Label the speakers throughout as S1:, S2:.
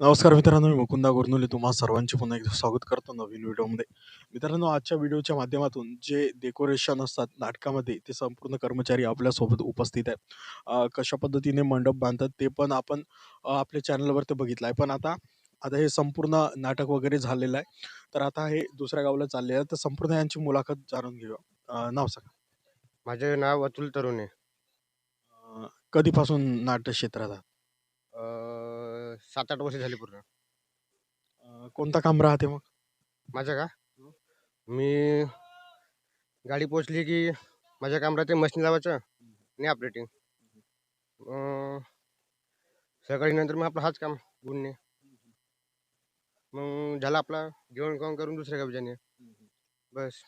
S1: नमस्कार मित्रांनो, मी मुकुंदा गुरनुले तुम्हा सर्वांचे पुन्हा एकदा स्वागत करतो नवीन व्हिडिओमध्ये. मित्रांनो, आजच्या व्हिडिओच्या माध्यमातून जे डेकोरेशन असतात नाटकामध्ये, ते संपूर्ण कर्मचारी आपल्यासोबत उपस्थित आहेत. कशा पद्धतीने मंडप बांधतात ते पण आपण आपल्या चॅनलवरती बघितलं आहे. पण आता आता हे संपूर्ण नाटक वगैरे झालेलं आहे. तर आता हे दुसऱ्या गावाला चालले आहे. तर संपूर्ण यांची मुलाखत जाणून घेऊया. नाव सांगा.
S2: माझे नाव अतुल तरुणे.
S1: कधीपासून नाट्य क्षेत्रात आहात?
S2: 7-8 वर्ष झाली पूर्ण.
S1: कोणतं काम राहते मग?
S2: माझं का? मी गाडी पोचली की माझ्या काम राहते मशीन लावायचं आणि ऑपरेटिंग. सकाळी नंतर मग आपलं हाच काम गुणणे. मग झाला आपला जेवण खाऊन करून दुसऱ्या गावी जाणे. बस.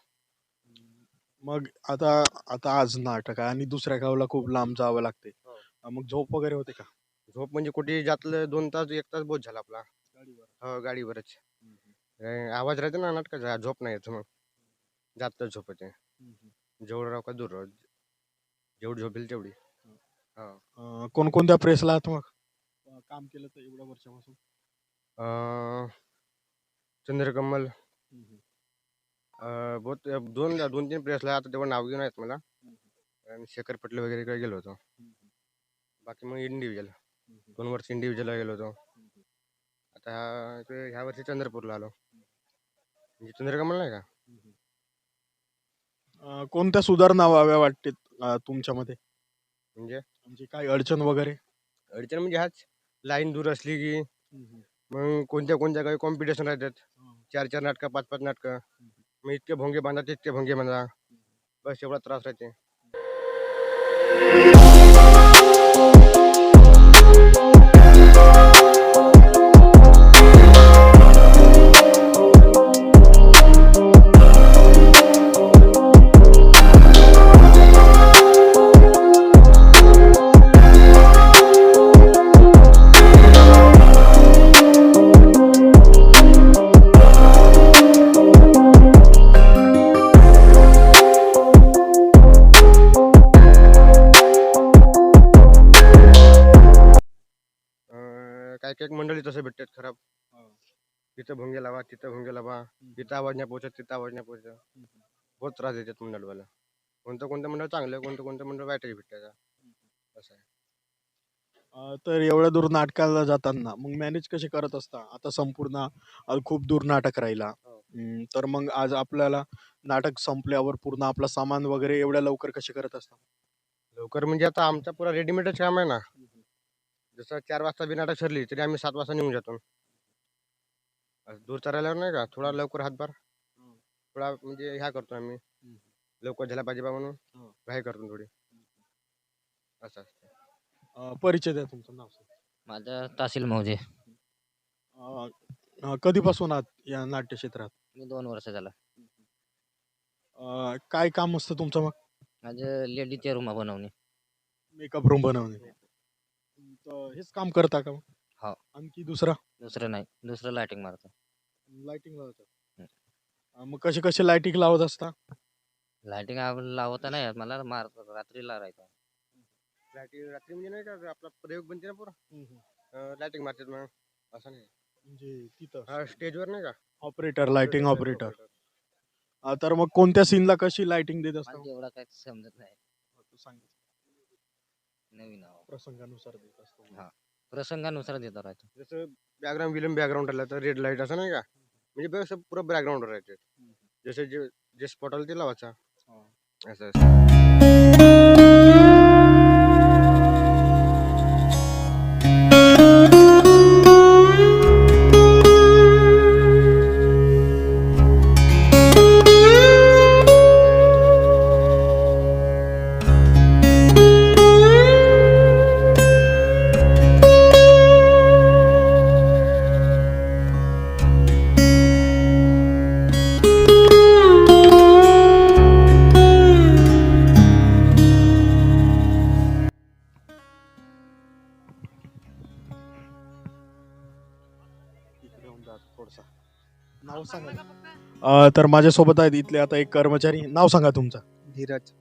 S1: मग आता आता आज नाटक आहे आणि दुसऱ्या गावाला खूप लांब जावं लागते. मग झोप वगैरे होते का?
S2: झोप म्हणजे कुठे जातलं 2 तास 1 तास बोध झाला आपला. हो, गाडीवरच. आवाज राहते ना नाटकाचा, झोप नाही येत मग. जात झोप येते. जवळ राहू का दूर राहू, जेवढी झोपेल तेवढी.
S1: कोणकोणत्या प्रेसला आहात मग? काम केलं तर एवढ्या वर्षापासून?
S2: चंद्रकमल, बहुत 2-3 प्रेसला, आता तेव्हा नाव घेऊन आहेत मला. आणि शेखर पटले वगैरे कडे गेलो होतो. बाकी मग इंडिव्हिज्युअल 2 वर्ष इंडिव्हिज्युअलला गेलो होतो. आता ह्या वर्षी चंद्रपूरला आलो. म्हणजे चंद्रकमल नाही का?
S1: कोणत्या सुधारणा व्हाव्या वाटते तुमच्यामध्ये?
S2: म्हणजे
S1: म्हणजे काही अडचण वगैरे?
S2: अडचण म्हणजे हाच, लाईन दूर असली की मग कोणत्या काही कॉम्पिटिशन राहतात. 4-4 नाटकं, 5-5 नाटकं. मग इतके भोंगे बांधा, तितके भोंगे बांधा. बस एवढा त्रास राहते. काही काही मंडळी तसं भेटतात खराब. तिथं भोंगे लावा, तिथं भोंगे लावा, तिथं आवाज नाही पोहोचत, तिथं आवाज नाही पोहोचत. बहुत त्रास देतात मंडळवाला. कोणतं मंडळ चांगलं, कोणतं मंडळ वाईटही भेटतं. असं आहे.
S1: तर एवढ्या दूर नाटकाला जाताना मग मॅनेज कसे करत असता? आता संपूर्ण खूप दूर नाटक राहिला. तर मग आज आपल्याला नाटक संपल्यावर पूर्ण आपलं सामान वगैरे एवढ्या लवकर कसे करत असता?
S2: लवकर म्हणजे आता आमचा पुरा रेडीमेडच काम आहे ना. जसं 4 वाजता बी नाटक ठरली तरी आम्ही 7 वाजता निघून जातो. दूर चालायला नाही का, थोडा लवकर हातभार थोडा म्हणजे ह्या करतो आम्ही. लवकर झाला पाहिजे बा म्हणून घाई करतो थोडी. असं असतं.
S1: परिचय द्या, तुमचं नाव सांगा.
S3: माझं तहसील मौजे.
S1: कधीपासून आहात या नाट्य क्षेत्रात?
S3: मी 2 वर्ष झालं.
S1: काय काम असतं तुमचं मग?
S3: माझं लेडीजच्या रूमा बनवणे.
S1: मेकअप रूम बनवणे. तर हेच काम करता का मग?
S3: हो.
S1: आणखी दुसरं?
S3: दुसरं नाही. दुसरं लायटिंग मारतो.
S1: लाइटिंग लावतात. मग कसे कसे लाइटिंग लावत असता?
S3: लायटिंग लावता नाही येत मला, मारतो रात्रीला राहतो.
S2: रात्री म्हणजे नाही का आपला प्रयोग बनते ना पुरा, लायटिंग मारतात मग. असं नाही
S1: म्हणजे तिथं
S2: स्टेजवर नाही का
S1: ऑपरेटर, लाइटिंग ऑपरेटर. तर मग कोणत्या सीनला कशी लाइटिंग देत असता?
S3: मला एवढा काही समजत नाही.
S1: सांगितलं.
S3: नवीन आहो.
S1: प्रसंगानुसार देत असतो.
S3: हा, प्रसंगानुसार देतो राहतो.
S2: जसं बॅकग्राऊंड विलम बॅकग्राऊंड राहिलं तर रेड लाईट असं नाही का, म्हणजे असं पुरं बॅकग्राऊंड राहते. जसे जे स्पॉट आलं ते लावायचा. असं
S1: नाव सांगा. तर माझ्यासोबत आहेत इथले आता एक कर्मचारी. नाव सांगा तुमचं.
S4: धीरज.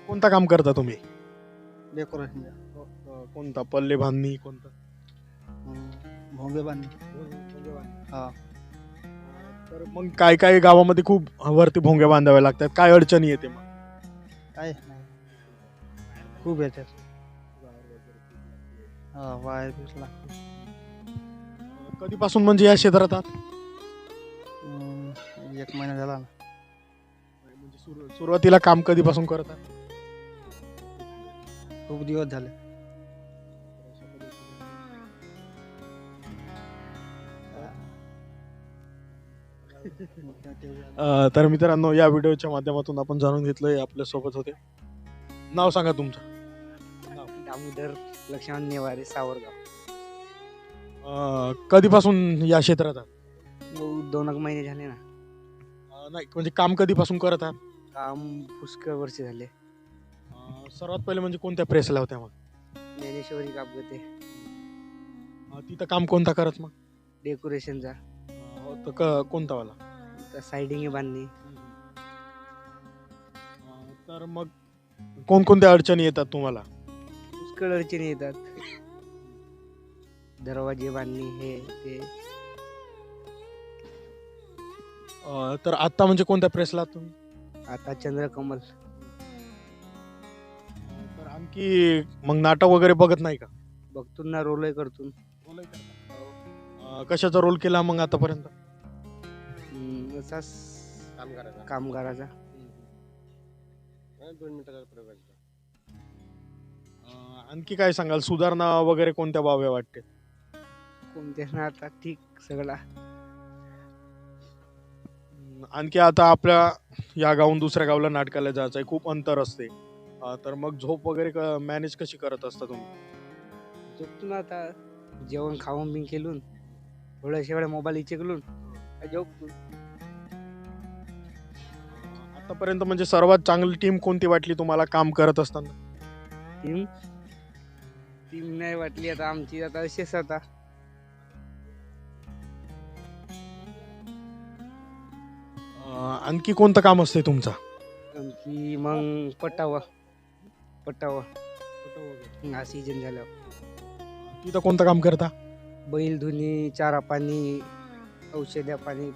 S1: कोणतं काम करता तुम्ही?
S4: डेकोरेशन.
S1: कोणता? पल्ले बांधणी कोणतं?
S4: भोंगे बांधणे. हा.
S1: तर मग काय काय गावामध्ये खूप वरती भोंगे बांधावे लागतात, काय अडचणी येते मग?
S4: काय खूप येतात. हा वायर बीस लागते.
S1: कधीपासून म्हणजे या क्षेत्रात आहात?
S4: 1 महिना झाला ना.
S1: म्हणजे सुरुवातीला काम कधीपासून करत आहात?
S4: खूप दिवस झाले.
S1: तर मित्रांनो, या व्हिडिओच्या माध्यमातून आपण जाणून घेतलंय, आपल्या सोबत होते. नाव सांगा तुमचं.
S4: दामोदर लक्ष्मण नेवारे, सावरगाव.
S1: कधीपासून या क्षेत्रात आहात?
S4: 2 महिने झाले ना.
S1: नाही म्हणजे काम कधीपासून करत आहात?
S4: काम पुष्कळ वर्ष झाले.
S1: सर्वात पहिले म्हणजे कोणत्या प्रेसला होत्या मग?
S4: ज्ञानेश्वरी कापगते.
S1: तिथं काम कोणता करत मग?
S4: डेकोरेशनचा.
S1: कोणता वाला?
S4: सायडिंग बांधणे.
S1: तर मग कोणकोणत्या अडचणी येतात तुम्हाला?
S4: पुष्कळ अडचणी येतात. दरवाजे बांधणे हे ते.
S1: तर आता म्हणजे कोणत्या प्रेसला आहात तुम्ही?
S4: आता चंद्रकमल.
S1: तर आणखी मग नाटक वगैरे बघत नाही का?
S4: बघतो ना, रोलही करतो.
S1: कशाचा रोल केला मग आतापर्यंत?
S4: असाच
S2: कामगाराचा.
S4: कामगाराचा.
S2: 2 मिनिटाचा प्रयोग.
S1: आणखी काय सांगाल, सुधारणा वगैरे कोणत्या व्हाव्या वाटते?
S4: कोणत्या ना आता ठीक सगळा.
S1: आणखी आता आपल्या या गावून दुसऱ्या गावाला नाटकाला जायचं आहे, खूप अंतर असते. तर मग झोप वगैरे मॅनेज कशी करत असता तुम्ही?
S4: झोपतो ना आता. जेवण खाऊन बिन केलून थोड्याशा वेळा मोबाईल इचेकलून झोपतो.
S1: आतापर्यंत म्हणजे सर्वात चांगली टीम कोणती वाटली तुम्हाला काम करत असताना?
S4: टीम टीम नाही वाटली आता आमची. आता अशीच आता.
S1: आणखी कोणतं काम असते तुमचं?
S4: आमची मग पटावा हा सीजन झाल्यावर.
S1: तिथं कोणतं काम करता?
S4: बैल धुणी, चारा पाणी, औषध्या पाणी.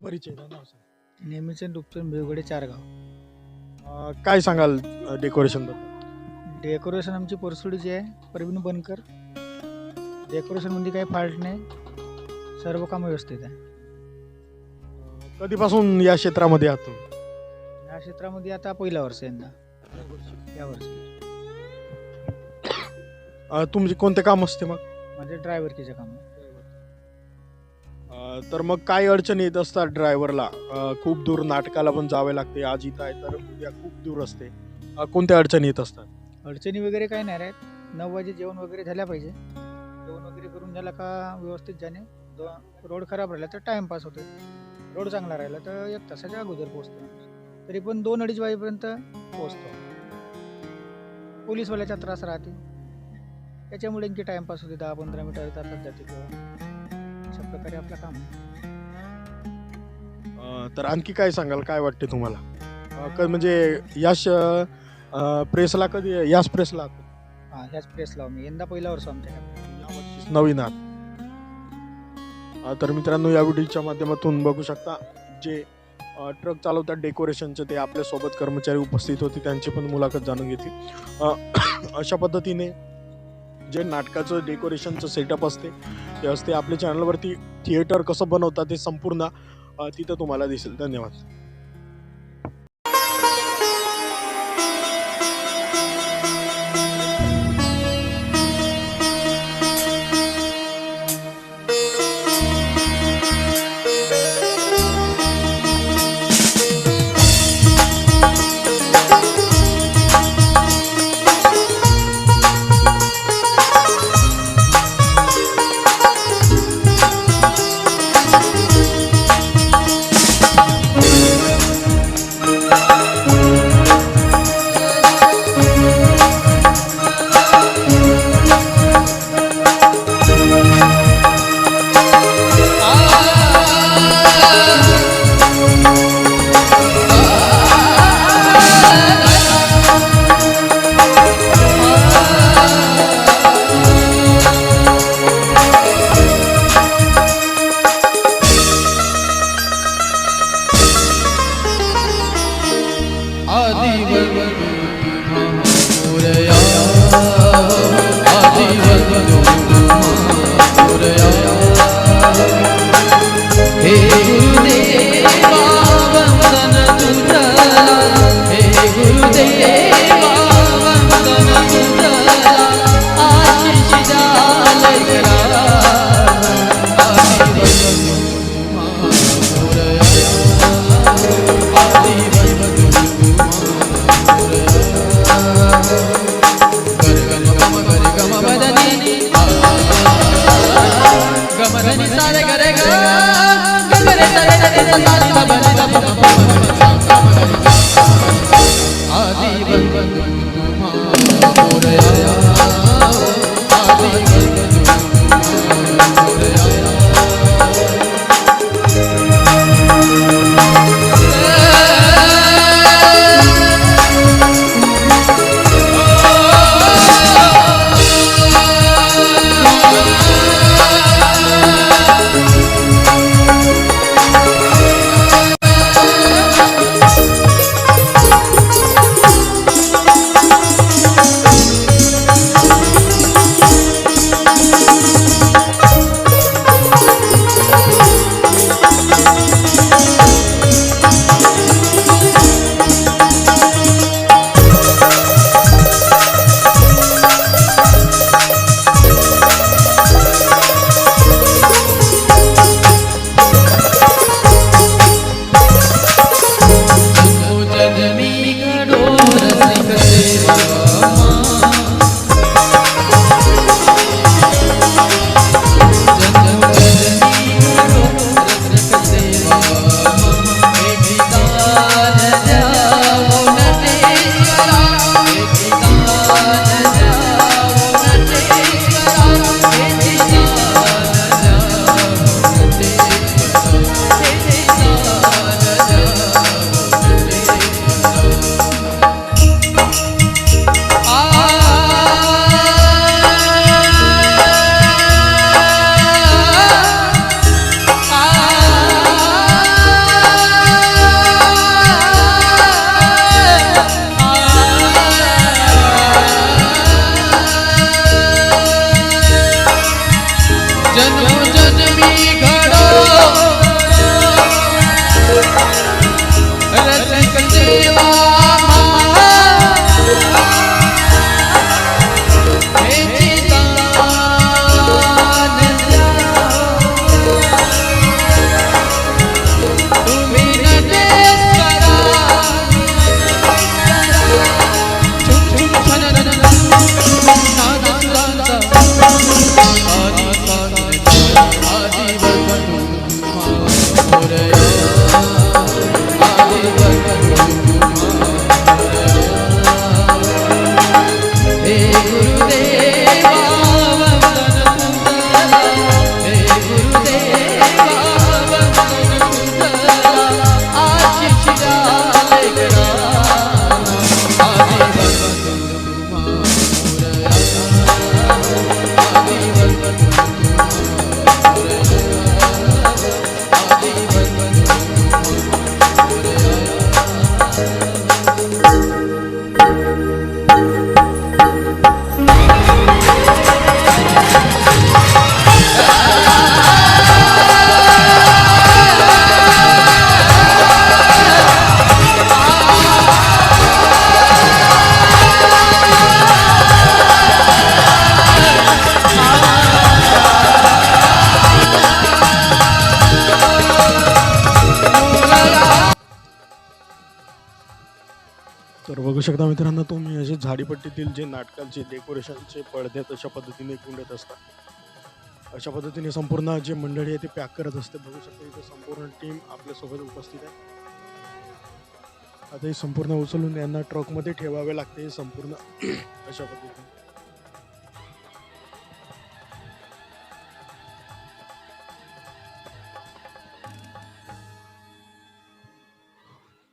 S1: परिचय द्या, नाव सांगा.
S4: नेहमीचे डुपचून भिवगडे 4 गाव.
S1: काय सांगाल डेकोरेशन बद्दल?
S4: डेकोरेशन आमची परसुडीची आहे, प्रवीण बनकर. डेकोरेशन मध्ये काही फॉल्ट नाही, सर्व काम व्यवस्थित आहे.
S1: कधीपासून या क्षेत्रामध्ये आहात तुम्ही?
S4: या क्षेत्रामध्ये आता पहिला वर्ष आहे यंदा. या वर्षी
S1: तुमचे कोणते काम असते मग?
S4: माझे ड्रायव्हरकीचे काम आहे.
S1: तर मग काय अडचणी येत असतात ड्रायव्हरला? खूप दूर नाटकाला पण जावे लागते, आज इथं आहे तर उद्या खूप दूर असते. कोणत्या अडचणी येत असतात?
S4: अडचणी वगैरे काही नाही राहत. 9 वाजे जेवण वगैरे झाल्या पाहिजे. जेवण वगैरे करून झाला का व्यवस्थित जाणे. रोड खराब राहिला तर टाइमपास होतो. रोड चांगला राहिला तर 1 तासाच्या अगोदर पोहोचतो. तरी पण 2-2:30 वाजेपर्यंत पोहोचतो. पोलीसवाल्याचा त्रास राहते, त्याच्यामुळे आणखी टाइमपास होते. 10-15 मिनिटं तासात जाते किंवा अशा प्रकारे आपलं काम आहे.
S1: तर आणखी काय सांगाल, काय वाटते तुम्हाला? म्हणजे याच प्रेसला कधी याच प्रेसला
S4: हां, ह्याच प्रेसला मी यंदा पहिला वर्ष आमच्याकडे.
S1: नवीन आहात? तर मित्रांनो, या व्हिडिओच्या माध्यमातून बघू शकता जे ट्रक चालवतात डेकोरेशनचे, ते आपल्यासोबत कर्मचारी उपस्थित होते, त्यांची पण मुलाखत जाणून घेतली. अशा पद्धतीने जे नाटकाचं डेकोरेशनचं सेटअप असते ते असते. आपल्या चॅनलवरती थिएटर कसं बनवतात ते संपूर्ण तिथं तुम्हाला दिसेल. धन्यवाद. तर बघू शकता मित्रांनो तुम्ही असे झाडीपट्टीतील जे नाटकाचे डेकोरेशनचे पडदे आहेत अशा पद्धतीने गुंडत असतात. अशा पद्धतीने संपूर्ण जे मंडळी आहे ते पॅक करत असते. बघू शकता इथे संपूर्ण टीम आपल्यासोबत उपस्थित आहे. आता हे संपूर्ण उचलून यांना ट्रकमध्ये ठेवावे लागते हे संपूर्ण अशा पद्धतीने.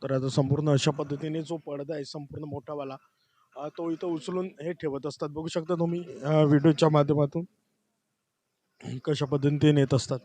S1: तर आता संपूर्ण अशा पद्धतीने जो पडदा आहे संपूर्ण मोठावाला तो इथं उचलून हे ठेवत असतात. बघू शकता तुम्ही व्हिडिओच्या माध्यमातून कशा पद्धतीने नेत असतात.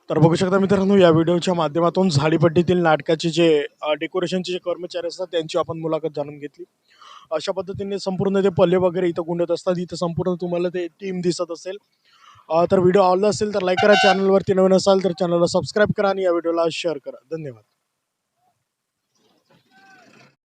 S1: तर बघू शकता मित्रांनो, या व्हिडिओच्या माध्यमातून झाडीपट्टीतील नाटकाचे जे डेकोरेशनचे जे कर्मचारी असतात त्यांची आपण मुलाखत जाणून घेतली. अशा पद्धतीने संपूर्ण ते पल्ले वगैरे इथं गुंडत असतात. इथं संपूर्ण तुम्हाला ते टीम दिसत असेल. तर व्हिडिओ आवडला असेल तर लाईक करा, चॅनलवरती नवीन असाल तर चॅनलला सबस्क्राईब करा आणि या व्हिडिओला शेअर करा. धन्यवाद.